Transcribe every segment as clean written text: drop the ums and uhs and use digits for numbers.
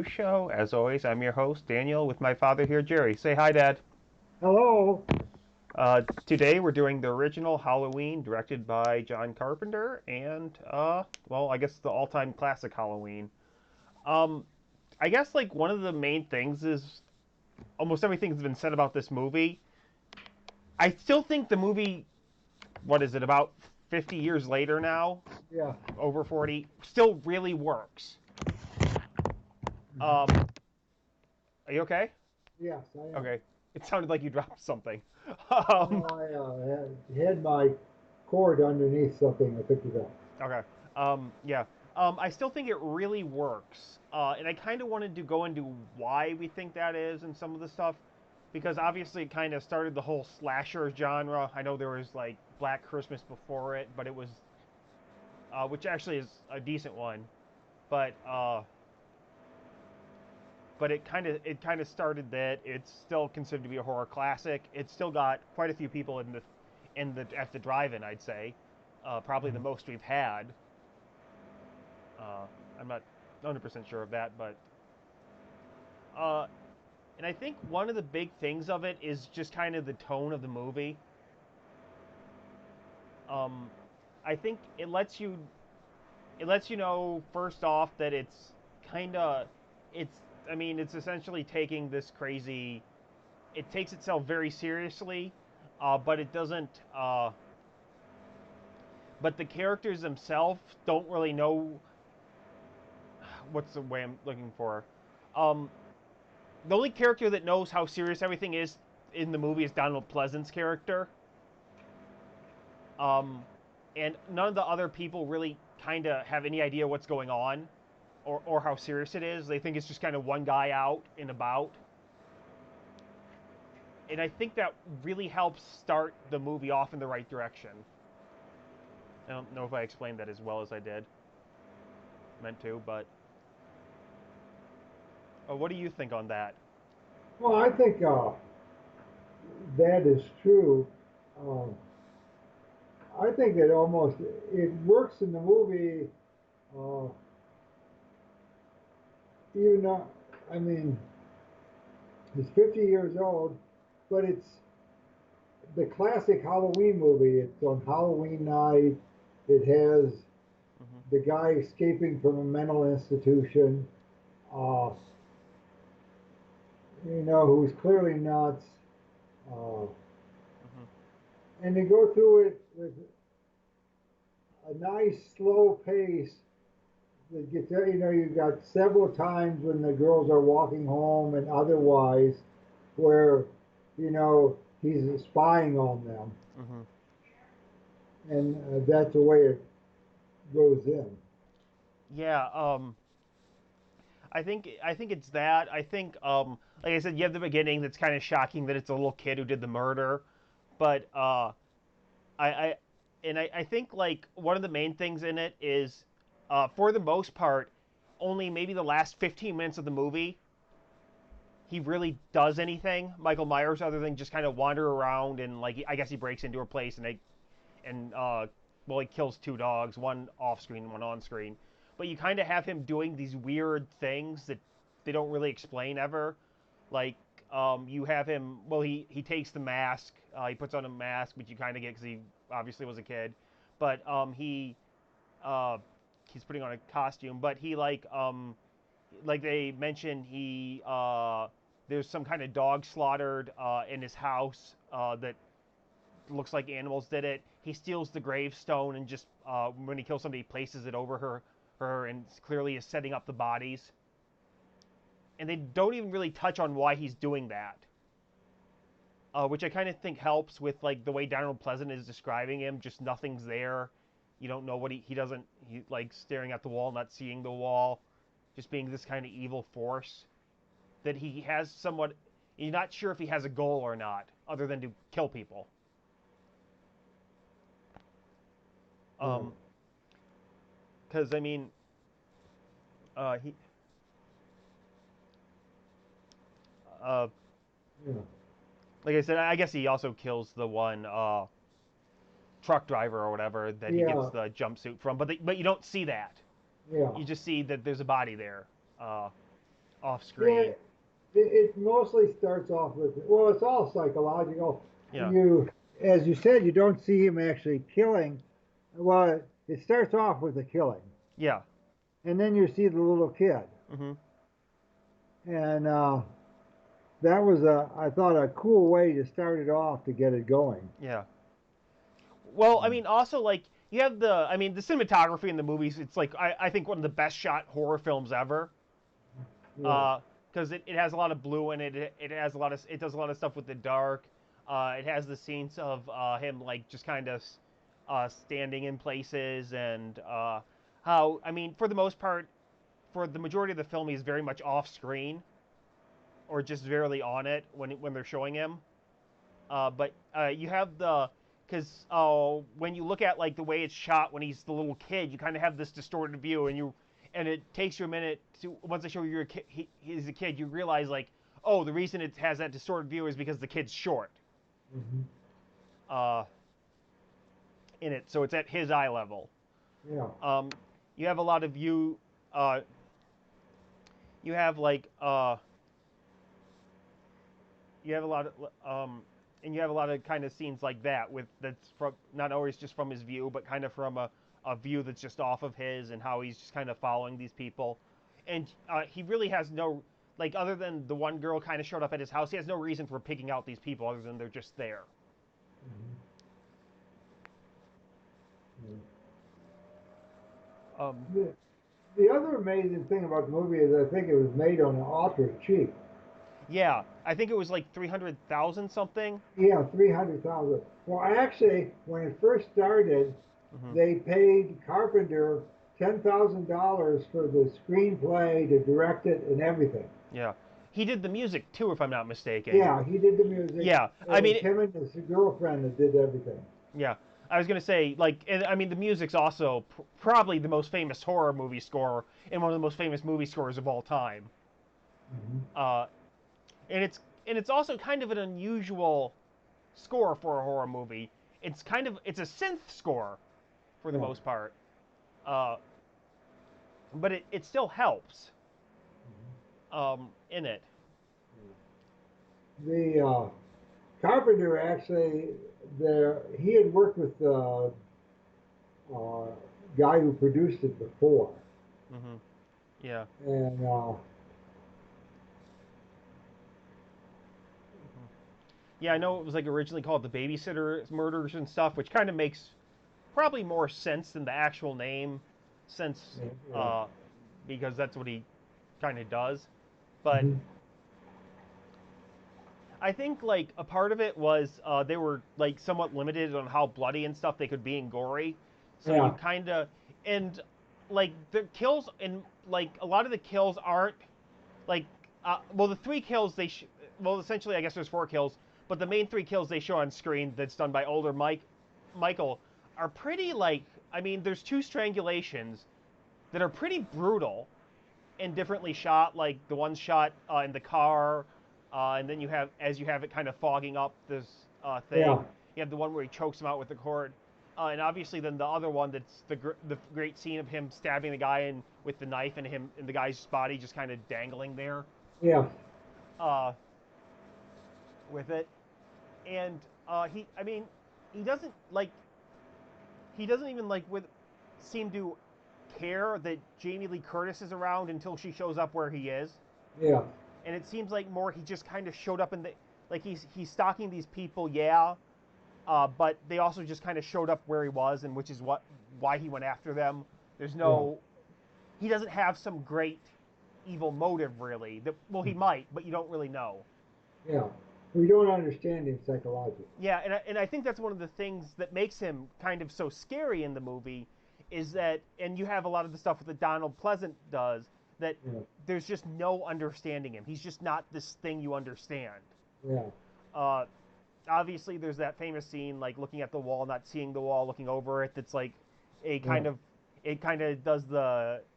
Show. As always, I'm your host, Daniel, with my father here, Jerry. Say hi, Dad. Hello. Today we're doing the original Halloween, directed by John Carpenter, and well, I guess the all-time classic Halloween. Um, I guess like one of the main things is almost everything's been said about this movie. I still think the movie, what is it, about 50 years later now, Yeah. over 40, still really works. Mhm. Um, are you okay? Yes, I am. Okay. It sounded like you dropped something. No, Um, I had my cord underneath something. I picked it up. Okay. Yeah. I still think it really works. And I kind of wanted to go into why we think that is and some of the stuff, because obviously it kind of started the whole slasher genre. I know there was like Black Christmas before it, but it was, which actually is a decent one, but it kind of started that. It's still considered to be a horror classic. It's still got quite a few people in the at the drive-in. I'd say, probably the Mhm. most we've had. Uh, I'm not 100% sure of that, but uh, and I think one of the big things of it is just kind of the tone of the movie. Um, I think it lets you know first off that kind of it's I mean it's essentially taking this crazy. It takes itself very seriously, but it doesn't. But the characters themselves don't really know what's the way I'm looking for. Um, the only character that knows how serious everything is in the movie is Donald Pleasant's character. Um, and none of the other people really kind of have any idea what's going on or how serious it is. They think it's just kind of one guy out and about. And I think that really helps start the movie off in the right direction. I don't know if I explained that as well as I did. Meant to, but what do you think on that? Well, I think that is true. Um, I think it works in the movie. Uh, even though, I mean, it's 50 years old, but it's the classic Halloween movie. It's on Halloween night. It has Hmm. the guy escaping from a mental institution. Uh, who's clearly nuts. Uh, Hmm. and they go through it with a nice slow pace that gets you've got several times when the girls are walking home and otherwise where he's spying on them, Hmm. and that's the way it goes in. Yeah. I think it's that. I think like I said, you have the beginning that's kind of shocking that it's a little kid who did the murder, but I I think like one of the main things in it is for the most part only maybe the last 15 minutes of the movie he really does anything, Michael Myers, other than just kind of wander around and like I guess he breaks into her place and well, he kills two dogs, one off screen, one on screen. But you kind of have him doing these weird things that they don't really explain ever. Like, you have him. Well, he takes the mask. He puts on a mask, which you kind of get because he obviously was a kid. But uh, he's putting on a costume. But he like they mentioned there's some kind of dog slaughtered in his house that looks like animals did it. He steals the gravestone and just when he kills somebody, he places it over her, and clearly is setting up the bodies. And they don't even really touch on why he's doing that, which I kind of think helps with like the way Donald Pleasant is describing him. Just nothing's there. You don't know what he doesn't he like staring at the wall, not seeing the wall, just being this kind of evil force that he has somewhat. You're not sure if he has a goal or not, other than to kill people. Right. Um, because I mean, he uh, Yeah. like I said, I guess he also kills the one truck driver or whatever that he gets Yeah. the jumpsuit from. But you don't see that. Yeah. You just see that there's a body there. Uh, off Yeah, screen. it mostly starts off with, well, it's all psychological. Yeah, You, as you said, you don't see him actually killing. Well, it starts off with the killing, yeah. and then you see the little kid, Hmm. and that was I thought, a cool way to start it off to get it going. Yeah. Well, I mean, also like you have I mean, the cinematography in the movies. It's like I think one of the best shot horror films ever. Yeah. Because it has a lot of blue in it. It has a lot of it does a lot of stuff with the dark. It has the scenes of him like just kind of standing in places and how I mean for the most part for the majority of the film he's very much off screen or just barely on it when they're showing him. But you have the because when you look at like the way it's shot when he's the little kid, you kind of have this distorted view, and it takes you a minute to once they show you he's a kid, you realize like oh the reason it has that distorted view is because the kid's short Hmm. uh, in it, so it's at his eye level. Yeah. Um, you have a lot of uh, you have like you have a lot of and you have a lot of kind of scenes like that with that's from not always just from his view but kind of from a view that's just off of his and how he's just kind of following these people and he really has no like other than the one girl kind of showed up at his house he has no reason for picking out these people other than they're just there. Hmm. um, The other amazing thing about the movie is I think it was made on an ultra cheap. yeah, I think it was like 300,000 something. Yeah, 300,000. Well, actually, when it first started, Hmm. they paid Carpenter $10,000 for the screenplay, to direct it, and everything. Yeah, he did the music too if I'm not mistaken. Yeah, he did the music, Yeah, I and mean it's him and his girlfriend that did everything. yeah, I was gonna say like, and I mean the music's also probably the most famous horror movie score and one of the most famous movie scores of all time. Hmm. Uh, and it's also kind of an unusual score for a horror movie. It's a synth score for the Yeah. most part, uh, but it still helps in it. The Carpenter actually, there he had worked with the guy who produced it before, Hmm. Yeah. and Hmm. Yeah, I know it was like originally called the Babysitter Murders and stuff, which kind of makes probably more sense than the actual name, since yeah. because that's what he kind of does. But Mhm. I think like a part of it was they were like somewhat limited on how bloody and stuff they could be and gory, so you Yeah, kind of and like the kills and like a lot of the kills aren't like well the three kills well essentially I guess there's four kills, but the main three kills they show on screen that's done by older Michael are pretty like I mean there's two strangulations that are pretty brutal and differently shot. Like the one shot in the car, and then you have it kind of fogging up this yeah, thing. You have the one where he chokes him out with the cord, and obviously then the other one that's the great scene of him stabbing the guy in with the knife and him and the guy's body just kind of dangling there yeah, uh, with it. And I mean, he doesn't like he doesn't even like with seem to care that Jamie Lee Curtis is around until she shows up where he is. yeah, And it seems like more he just kind of showed up in the like he's stalking these people, yeah, but they also just kind of showed up where he was, and which is why he went after them. There's yeah, no he doesn't have some great evil motive really. That well he might, but you don't really know. yeah. We don't understand him psychologically. Yeah, and I think that's one of the things that makes him kind of so scary in the movie is that, and you have a lot of the stuff that Donald Pleasant does, that Yeah, there's just no understanding him. He's just not this thing you understand. yeah, Uh, Obviously, there's that famous scene, like looking at the wall, not seeing the wall, looking over it. That's like a yeah, it kind of does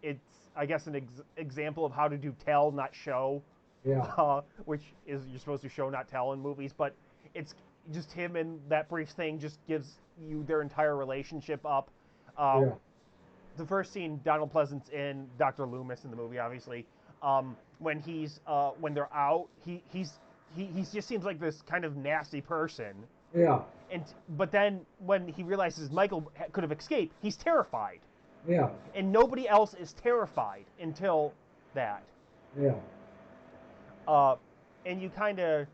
it's, I guess, an example of how to do tell, not show, yeah, which is you're supposed to show, not tell in movies. But it's just him and that brief thing just gives you their entire relationship up. Uh, yeah, the first scene, Donald Pleasant's in Dr. Loomis in the movie, obviously. when they're out, he just seems like this kind of nasty person. Yeah. But then when he realizes Michael could have escaped, he's terrified, Yeah. and nobody else is terrified until that. Yeah. And you kind of,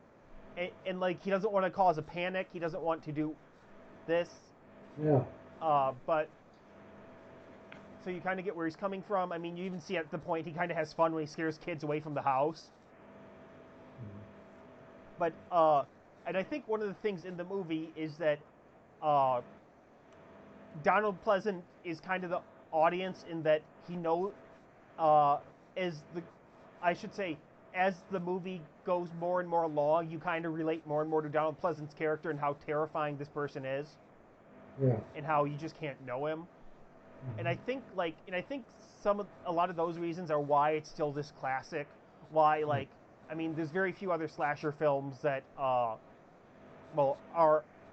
and like he doesn't want to cause a panic. He doesn't want to do this. Yeah. But so you kind of get where he's coming from. I mean, you even see at the point he kind of has fun when he scares kids away from the house. But and I think one of the things in the movie is that Donald Pleasant is kind of the audience in that he knows as the I should say as the movie goes more and more along, you kind of relate more and more to Donald Pleasant's character and how terrifying this person is. Yeah. And how you just can't know him. And I think a lot of those reasons are why it's still this classic. Why I mean, there's very few other slasher films that are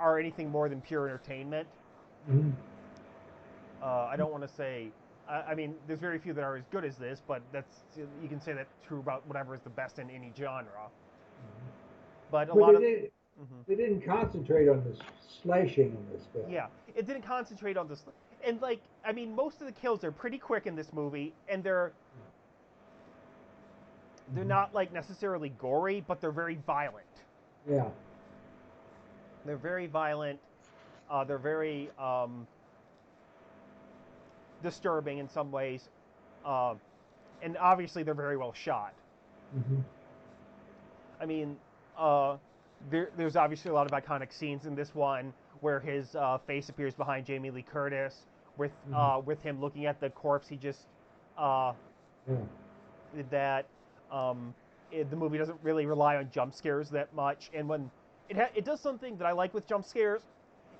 anything more than pure entertainment. Mm-hmm. I don't want to say. I mean, there's very few that are as good as this, but you can say that's true about whatever is the best in any genre. But they didn't concentrate on the slashing in this film. Yeah, it didn't concentrate on this, and I mean, most of the kills are pretty quick in this movie, and they're not like necessarily gory, but they're very violent. Yeah. They're very violent. They're very disturbing in some ways, and obviously they're very well shot. Mm-hmm. I mean, there's obviously a lot of iconic scenes in this one where his face appears behind Jamie Lee Curtis with him looking at the corpse. He just did that. The movie doesn't really rely on jump scares that much, and when it does something that I like with jump scares,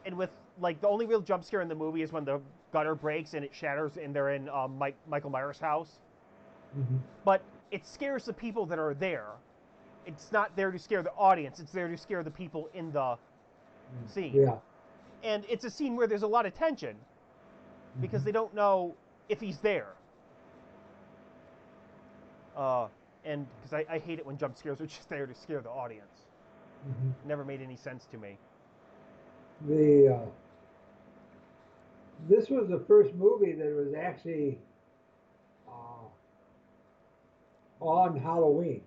and with like the only real jump scare in the movie is when the gutter breaks and it shatters and they're in Michael Myers' house. Mm-hmm. But it scares the people that are there. It's not there to scare the audience. It's there to scare the people in the scene. Yeah. And it's a scene where there's a lot of tension because they don't know if he's there. And because I hate it when jump scares are just there to scare the audience. Mm-hmm. It never made any sense to me. This was the first movie that was actually on Halloween.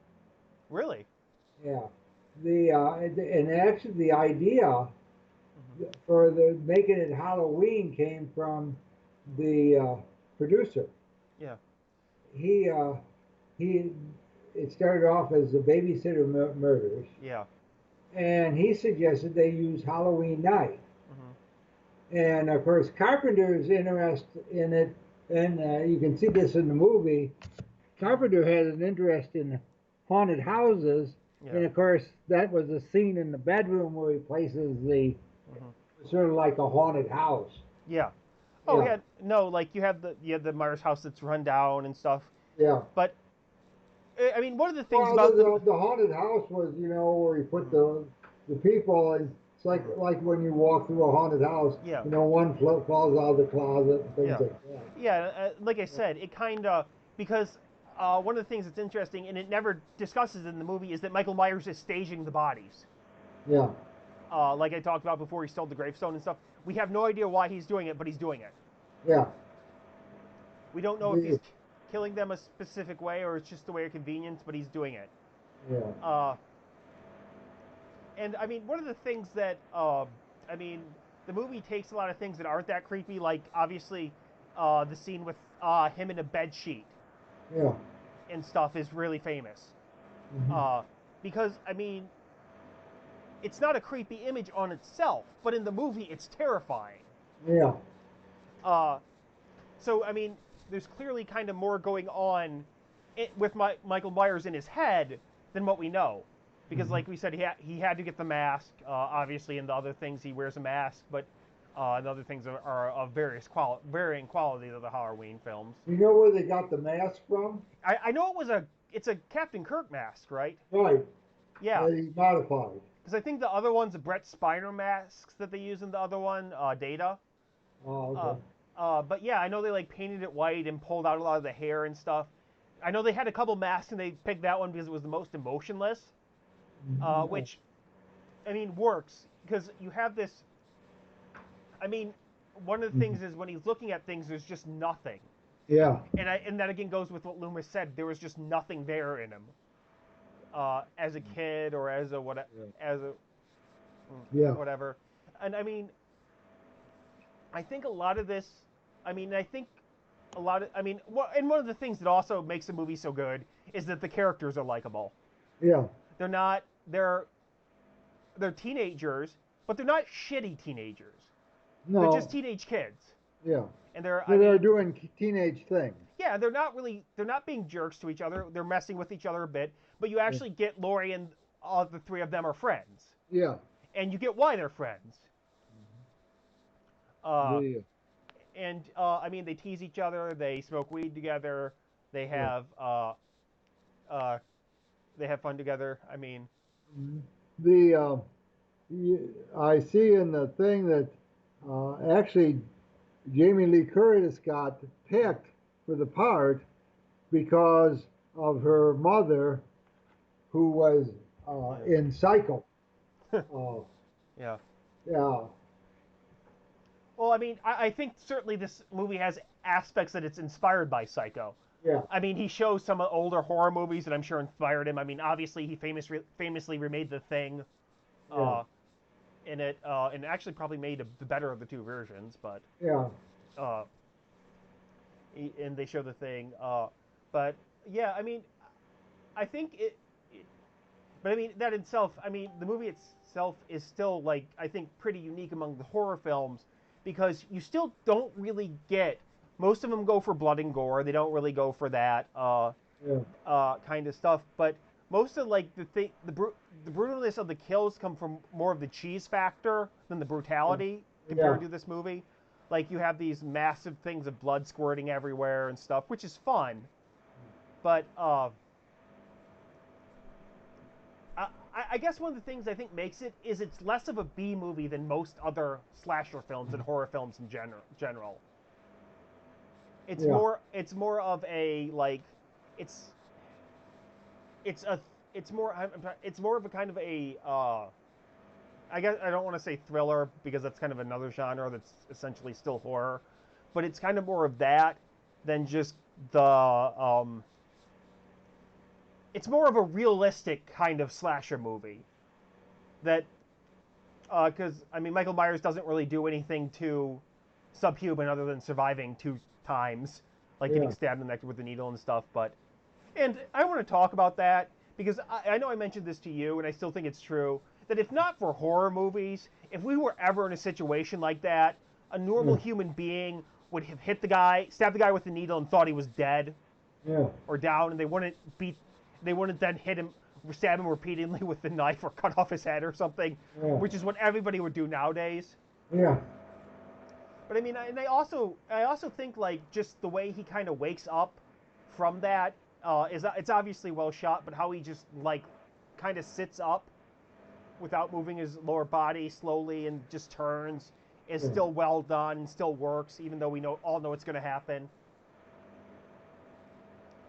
Really? Yeah. And actually the idea for the making it Halloween came from the producer. Yeah. It started off as the Babysitter Murders. Yeah. And he suggested they use Halloween night. Mm-hmm. And of course, Carpenter's interest in it, and you can see this in the movie. Carpenter had an interest in haunted houses, and of course, that was a scene in the bedroom where he places the sort of like a haunted house. Yeah. Oh yeah. No, like you have the Myers house that's run down and stuff. Yeah. But I mean, one of the things the haunted house was, where you put the people, and it's like when you walk through a haunted house. Yeah. One falls out of the closet and things like that. Yeah. Like I said, it kind of because one of the things that's interesting, and it never discusses in the movie, is that Michael Myers is staging the bodies. Yeah. Like I talked about before, he stole the gravestone and stuff. We have no idea why he's doing it, but he's doing it. Yeah. We don't know if he's killing them a specific way or it's just the way of convenience, but he's doing it. Yeah. And I mean, one of the things that the movie takes a lot of things that aren't that creepy, like obviously the scene with him in a bed sheet. Yeah. And stuff is really famous. Mm-hmm. Because I mean, it's not a creepy image on itself, but in the movie it's terrifying. Yeah. So I mean, there's clearly kind of more going on with Michael Myers in his head than what we know, because like we said, he had to get the mask. Obviously, in the other things he wears a mask, but the other things are of varying quality to the Halloween films. You know where they got the mask from? I know it's a Captain Kirk mask, right? Right. Yeah. He modified. Because I think the other one's a Brett Spiner masks that they use in the other one, Data. Oh, okay. But yeah, I know they like painted it white and pulled out a lot of the hair and stuff. I know they had a couple masks and they picked that one because it was the most emotionless, which I mean works because you have this. I mean, one of the things is when he's looking at things, there's just nothing, Yeah. and that again goes with what Loomis said. There was just nothing there in him as a kid or as a what as a Yeah. whatever, and I mean, I think a lot of this. I mean, I think a lot of. I mean, and one of the things that also makes the movie so good is that the characters are likable. Yeah. They're not. They're teenagers, but they're not shitty teenagers. They're just No. teenage kids, Yeah. and they're. I So they're mean, doing teenage things. yeah, they're not being jerks to each other. They're messing with each other a bit, but you Yeah. actually get Laurie and all the three of them are friends, Yeah. and you get why they're friends. Uh, The and I mean, they tease each other. They smoke weed together. They yeah. have uh, they have fun together. I mean, The I see in the thing that actually Jamie Lee Curtis got picked for the part because of her mother, who was in Psycho. Uh, yeah. yeah. Well, I mean, I think certainly this movie has aspects that it's inspired by Psycho. Yeah. I mean, he shows some older horror movies that I'm sure inspired him. I mean, obviously he famously remade The Thing, Yeah. uh, in it, and actually probably made the better of the two versions. But Yeah. uh, and they show The Thing. But yeah, I mean, I think but I mean that itself. I mean, the movie itself is still like I think pretty unique among the horror films because you still don't really get. Most of them go for blood and gore. They don't really go for that. Yeah. Kind of stuff. But most of like the brutalness of the kills come from more of the cheese factor than the brutality Yeah. compared to this movie. Like you have these massive things of blood squirting everywhere and stuff, which is fun. But I guess one of the things I think makes it is it's less of a B movie than most other slasher films and horror films in general. Yeah. It's more of a like it's it's a it's more it's more of a kind of a I guess I don't want to say thriller because that's kind of another genre that's essentially still horror, but it's kind of more of that than just the it's more of a realistic kind of slasher movie that because I mean Michael Myers doesn't really do anything too subhuman other than surviving two times, like getting Yeah. stabbed in the neck with the needle and stuff. But and I want to talk about that because I know I mentioned this to you, and I still think it's true that if not for horror movies, if we were ever in a situation like that, a normal Yeah. human being would have hit the guy, stabbed the guy with the needle, and thought he was dead Yeah. or down, and they wouldn't then hit him, stab him repeatedly with the knife or cut off his head or something, Yeah. which is what everybody would do nowadays. Yeah. But I mean, and I also think like just the way he kind of wakes up from that is it's obviously well shot, but how he just like kind of sits up without moving his lower body slowly and just turns is Yeah. still well done and still works, even though we all know it's going to happen.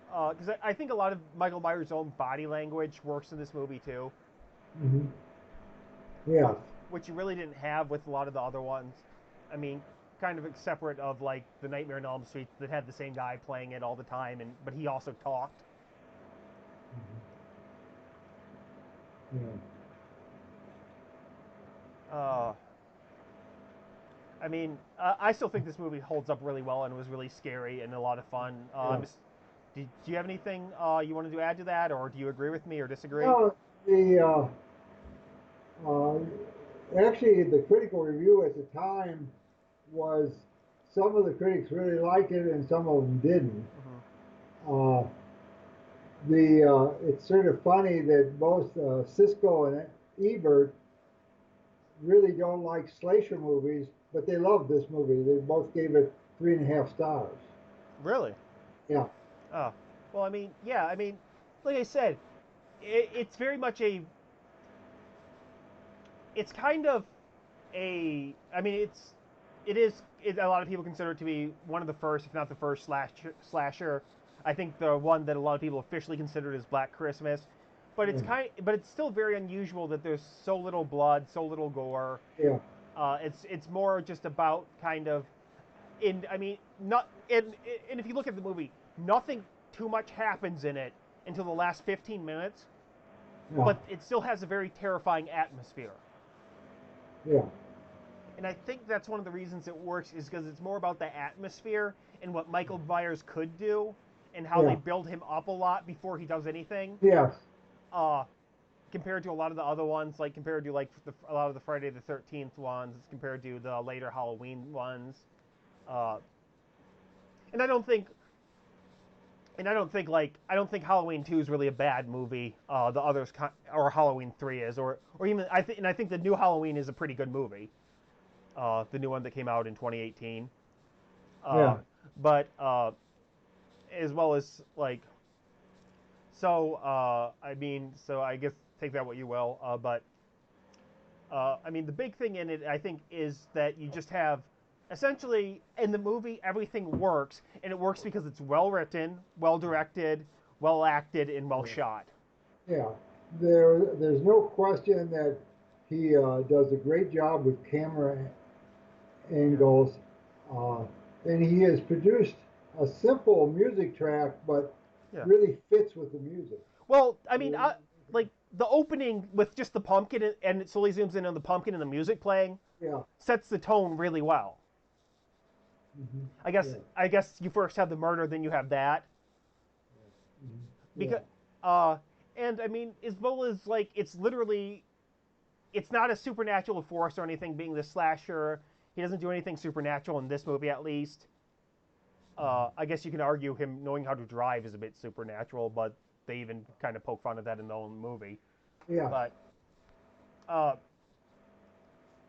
Because I think a lot of Michael Myers' own body language works in this movie too, Hmm. Yeah. which you really didn't have with a lot of the other ones. I mean, kind of separate of like the Nightmare on Elm Street that had the same guy playing it all the time, but he also talked. Yeah. Uh, I mean, I still think this movie holds up really well and was really scary and a lot of fun. Yeah. Do you have anything you wanted to add to that, or do you agree with me or disagree? Well, the uh, actually the critical review at the time was some of the critics really liked it and some of them didn't. Hmm. Uh, the it's sort of funny that both Cisco and Ebert really don't like slasher movies, but they love this movie. They both gave it 3.5 stars. Really? Yeah. Oh, well, I mean, yeah, I mean, like I said, it's very much it's kind of I mean, a lot of people consider it to be one of the first, if not the first slasher. I think the one that a lot of people officially considered as Black Christmas. But Yeah. but it's still very unusual that there's so little blood, so little gore. Yeah. It's more just about kind of I mean, not and if you look at the movie, nothing too much happens in it until the last 15 minutes, Yeah. but it still has a very terrifying atmosphere. Yeah. And I think that's one of the reasons it works is because it's more about the atmosphere and what Michael Myers could do and how they Yeah. build him up a lot before he does anything. Yes. Uh, Compared to a lot of the other ones, like compared to like a lot of the Friday the 13th ones, compared to the later Halloween ones. Uh, and I don't think I don't think Halloween 2 is really a bad movie. The others or Halloween 3 is or even I think the new Halloween is a pretty good movie. The new one that came out in 2018. Yeah. But as well as like I mean, so I guess take that what you will. But I mean, the big thing in it, I think, is that you just have essentially in the movie everything works, and it works because it's well written, well directed, well acted, and well shot. Yeah. There's no question that he does a great job with camera angles, uh, and he has produced a simple music track, but Yeah. really fits with the music. Well, I mean, like the opening with just the pumpkin and it slowly zooms in on the pumpkin and the music playing Yeah. sets the tone really well. Hmm. I Yeah. I guess you first have the murder, then you have that Hmm. Yeah. because and I mean as well as like it's not a supernatural force or anything being the slasher. He doesn't do anything supernatural in this movie at least. I guess you can argue him knowing how to drive is a bit supernatural, but they even kind of poke fun at that in their own movie. Yeah. But uh,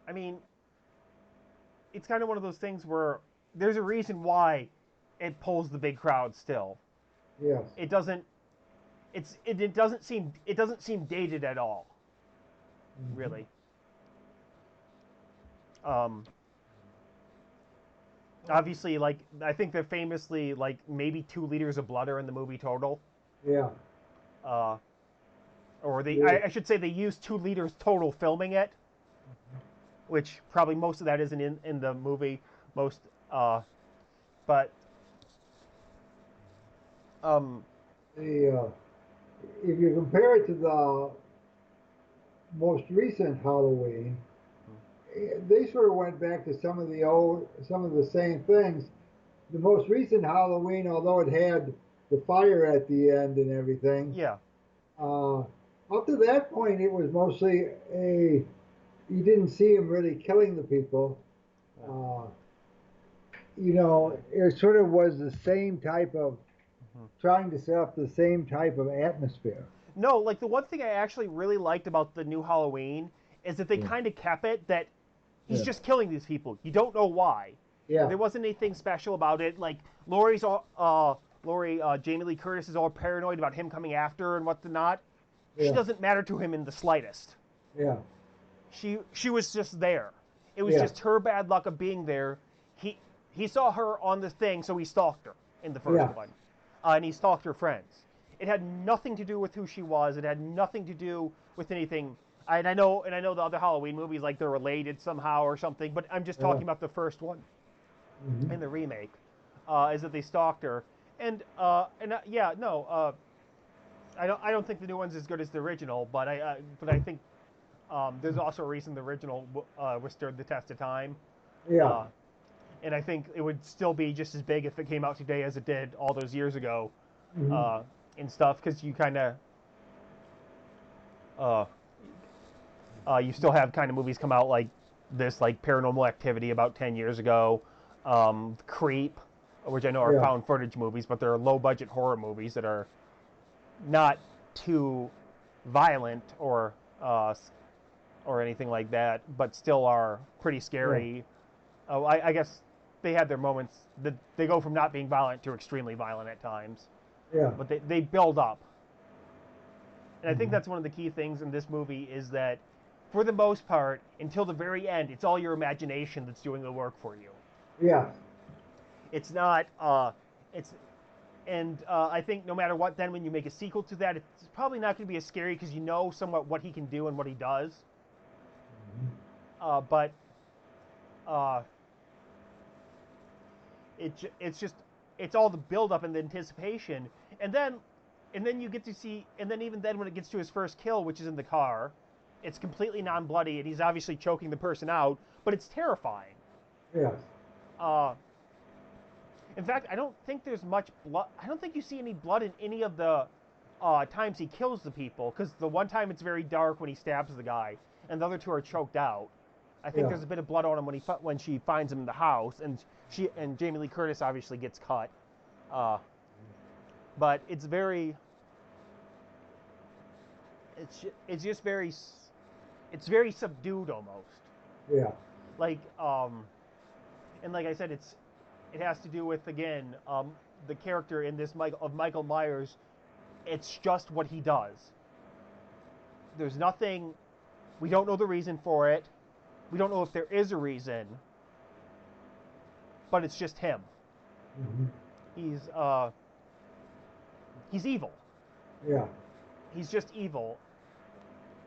I mean, it's kind of one of those things where there's a reason why it pulls the big crowd still. Yes. It doesn't. It doesn't seem dated at all, Hmm. really. Um, Obviously, like I think they're famously like maybe 2 liters of blood are in the movie total. Yeah. Uh, or Yeah. I should say they used 2 liters total filming it, which probably most of that isn't in the movie. Most, uh, but um, The if you compare it to the most recent Halloween, they sort of went back to some of the same things. The most recent Halloween, although it had the fire at the end and everything, yeah, uh, up to that point, it was mostly a you didn't see him really killing the people. Uh, it sort of was the same type of mhm. trying to set up the same type of atmosphere. No, like the one thing I actually really liked about the new Halloween is that they Yeah. kind of kept it that he's Yeah. just killing these people. You don't know why. Yeah. There wasn't anything special about it. Like Jamie Lee Curtis is all paranoid about him coming after her and whatnot. She Yeah. doesn't matter to him in the slightest. Yeah. She was just there. It was Yeah. just her bad luck of being there. He he saw her on the thing, so he stalked her in the first Yeah. one, and he stalked her friends. It had nothing to do with who she was. It had nothing to do with anything. And I know the other Halloween movies like they're related somehow or something, but I'm just Yeah. talking about the first one Hmm. in the remake. Is that they stalked her yeah, no, I don't think the new one's as good as the original, but I think there's also a reason the original withstood the test of time. Yeah. Uh, and I think it would still be just as big if it came out today as it did all those years ago, Hmm. uh, and stuff. Because you kind of, uh, you still have kind of movies come out like this, like Paranormal Activity about 10 years ago, Creep, which I know are Yeah. found footage movies, but they're low budget horror movies that are not too violent or anything like that, but still are pretty Yeah. scary. I guess they had their moments that they go from not being violent to extremely violent at times, Yeah. but they build up. And I think Hmm. that's one of the key things in this movie is that, for the most part, until the very end, it's all your imagination that's doing the work for you. Yeah. It's not. It's And I think no matter what, then when you make a sequel to that, it's probably not going to be as scary because you know somewhat what he can do and what he does. But uh, it's just it's all the build up and the anticipation, and then you get to see, and then even then when it gets to his first kill, which is in the car, it's completely non-bloody, and he's obviously choking the person out, but it's terrifying. Yes. Uh, in fact, I don't think there's much blood. I don't think you see any blood in any of the times he kills the people, because the one time it's very dark when he stabs the guy, and the other two are choked out. I think Yeah. there's a bit of blood on him when she finds him in the house, and Jamie Lee Curtis obviously gets cut. But it's very. It's just very. It's very subdued almost. Yeah. Like and like I said, it has to do with, again, the character in this Michael Myers. It's just what he does. There's nothing. We don't know the reason for it. We don't know if there is a reason. But it's just him. Hmm. He's evil. Yeah. He's just evil.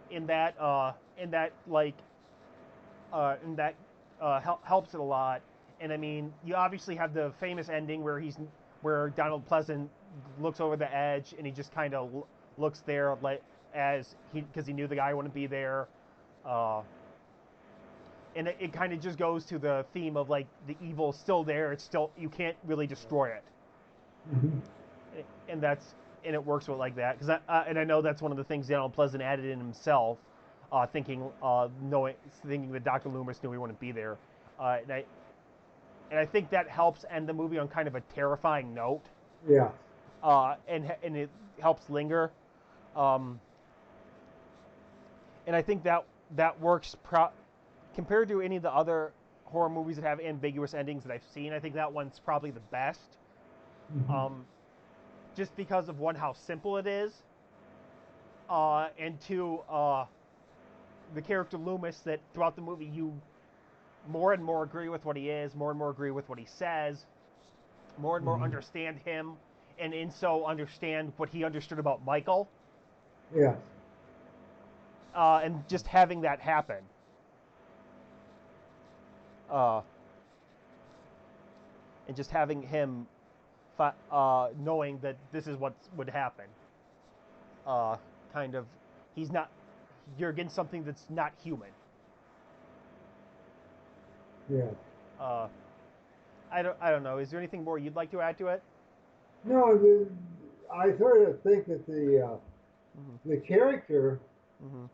In that helps it a lot. And I mean, you obviously have the famous ending where Donald Pleasant looks over the edge and he just kind of looks there, like, because he knew the guy wouldn't be there. And it kind of just goes to the theme of, like, the evil's still there. It's still, you can't really destroy it. Hmm. And it works with like that, because I know that's one of the things Donald Pleasant added in himself, thinking that Dr. Loomis knew he wouldn't be there, and I think that helps end the movie on kind of a terrifying note, Yeah. and it helps linger, and I think that works compared to any of the other horror movies that have ambiguous endings that I've seen. I think that one's probably the best. Hmm. Just because of, one, how simple it is, and two, the character Loomis, that throughout the movie you more and more agree with what he is, more and more agree with what he says, more and more Hmm. understand him, and in so understand what he understood about Michael, Yes. and just having that happen. Uh, and just having him knowing that this is what would happen. Uh, kind of, he's not. You're against something that's not human. Yeah. Uh, I don't know. Is there anything more you'd like to add to it? No, I sort of think that Mm-hmm. the character Mm-hmm.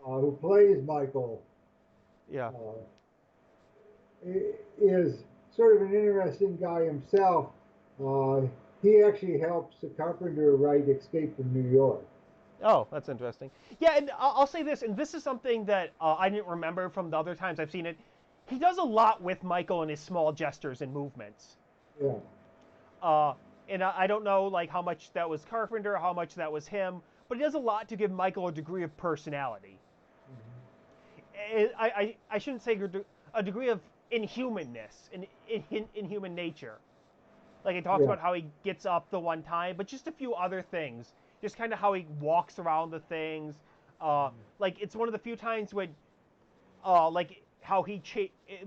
who plays Michael Yeah. uh, is sort of an interesting guy himself. Uh, he actually helps the Carpenter write Escape from New York. Oh, that's interesting. Yeah, and I'll say this, and this is something that I didn't remember from the other times I've seen it. He does a lot with Michael and his small gestures and movements. Yeah. Uh, and I don't know, like, how much that was Carpenter, how much that was him, but he does a lot to give Michael a degree of personality. I shouldn't say a degree of inhumanness in human nature. Like, it talks Yeah. about how he gets up the one time, but just a few other things. Just kind of how he walks around the things. Like, it's one of the few times when, like, how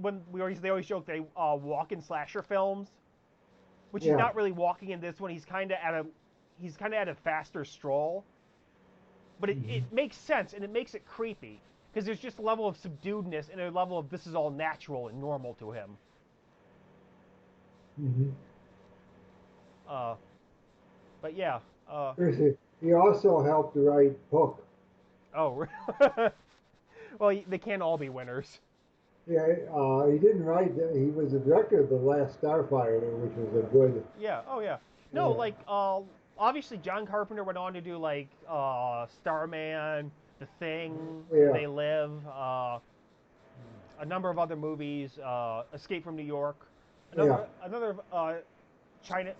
when they always joke they walk in slasher films, which he's Yeah. not really walking in this one. He's kind of at a faster stroll, but it Hmm. makes sense and it makes it creepy because there's just a level of subduedness and a level of this is all natural and normal to him. Hmm. Uh, but yeah. He also helped write Hook. Oh, well, they can't all be winners. Yeah, he didn't write. He was the director of The Last Starfighter, which was a good. Yeah. Oh, yeah. No, Yeah. like, obviously John Carpenter went on to do, like, Starman, The Thing, Yeah. They Live, a number of other movies, Escape from New York, Yeah. another China,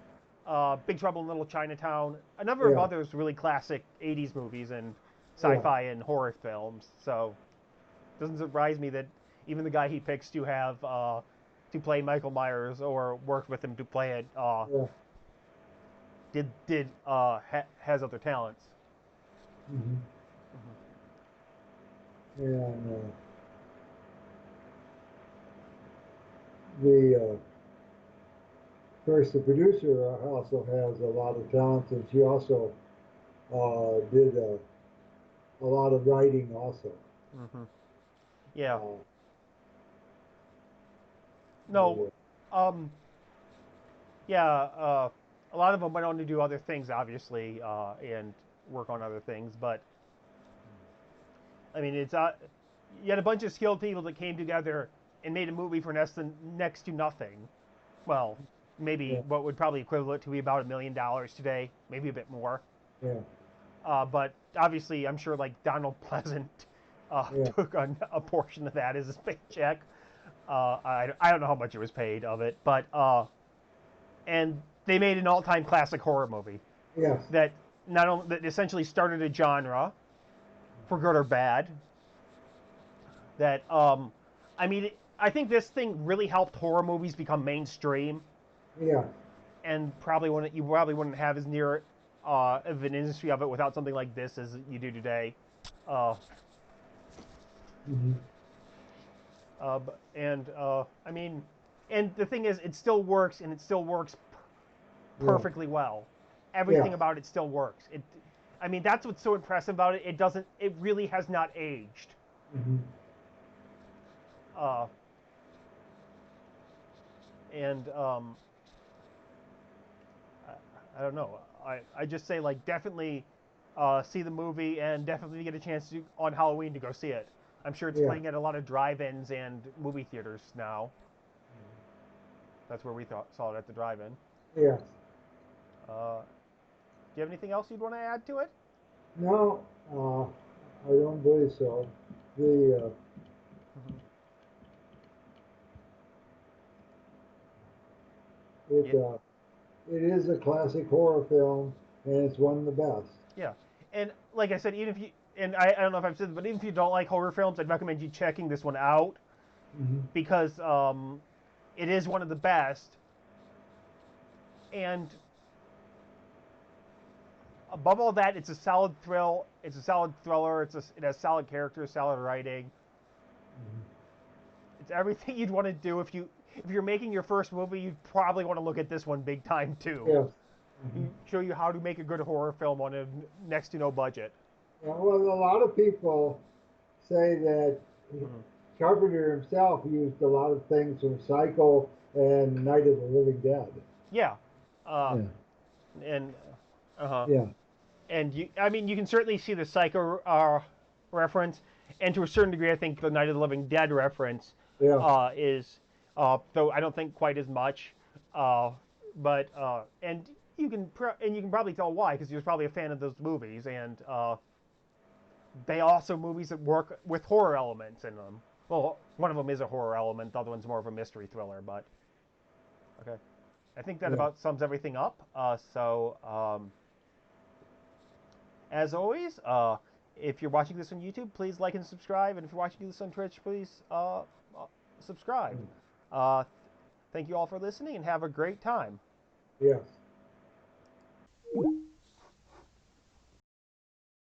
Big Trouble in Little Chinatown, a number of Yeah. others really classic '80s movies and Yeah. sci-fi and horror films. So it doesn't surprise me that even the guy he picks to play Michael Myers or work with him to play it Yeah. has other talents. Hmm. And of course, the producer also has a lot of talent, and she also did a lot of writing also. Hmm. Yeah. Uh, No. the, Um. Yeah. A lot of them went on to do other things, obviously, and work on other things. But I mean, it's you had a bunch of skilled people that came together and made a movie for next to nothing. Well, maybe yeah, what would probably equivalent to be about $1 million today, maybe a bit more. yeah, But obviously, I'm sure like Donald Pleasant yeah, took a portion of that as his paycheck. I don't know how much it was paid of it, but and they made an all-time classic horror movie yes, that not only that essentially started a genre for good or bad. That I mean, I think this thing really helped horror movies become mainstream, yeah, and you probably wouldn't have as near of an industry of it without something like this as you do today. Uh, hmm, and I mean, and the thing is, it still works, and it still works yeah, perfectly well. yes, Everything about it still works. I mean, that's what's so impressive about it. It doesn't. It really has not aged. hmm, Uh, and I don't know. I just say like definitely see the movie and definitely get a chance to on Halloween to go see it. I'm sure it's yeah, playing at a lot of drive-ins and movie theaters now. That's where we saw it at the drive-in. yes. Do you have anything else you'd want to add to it? No, I don't believe so. The Hmm. it Yeah, it is a classic horror film, and it's one of the best. yeah. And like I said, even if you and I don't know if I've said, but even if you don't like horror films, I'd recommend you checking this one out Hmm. because it is one of the best. And above all that, it's a solid thrill. It's a solid thriller. It has solid characters, solid writing. It's everything you'd want to do if you're making your first movie. You'd probably want to look at this one big time too. Yes. Hmm. Show you how to make a good horror film on a next to no budget. Yeah, well, a lot of people say that Hmm. Carpenter himself used a lot of things from Psycho and Night of the Living Dead. Yeah, uh, Yeah. and uh-huh. Yeah. And I mean, you can certainly see the Psycho reference, and to a certain degree, I think the Night of the Living Dead reference Yeah. is, though I don't think quite as much, uh, but and you can probably tell why because he was probably a fan of those movies, and they also movies that work with horror elements in them. Well, one of them is a horror element, the other one's more of a mystery thriller, but okay. I think that Yeah. about sums everything up. As always, if you're watching this on YouTube, please like and subscribe. And if you're watching this on Twitch, please subscribe. Uh, thank you all for listening and have a great time. Yes.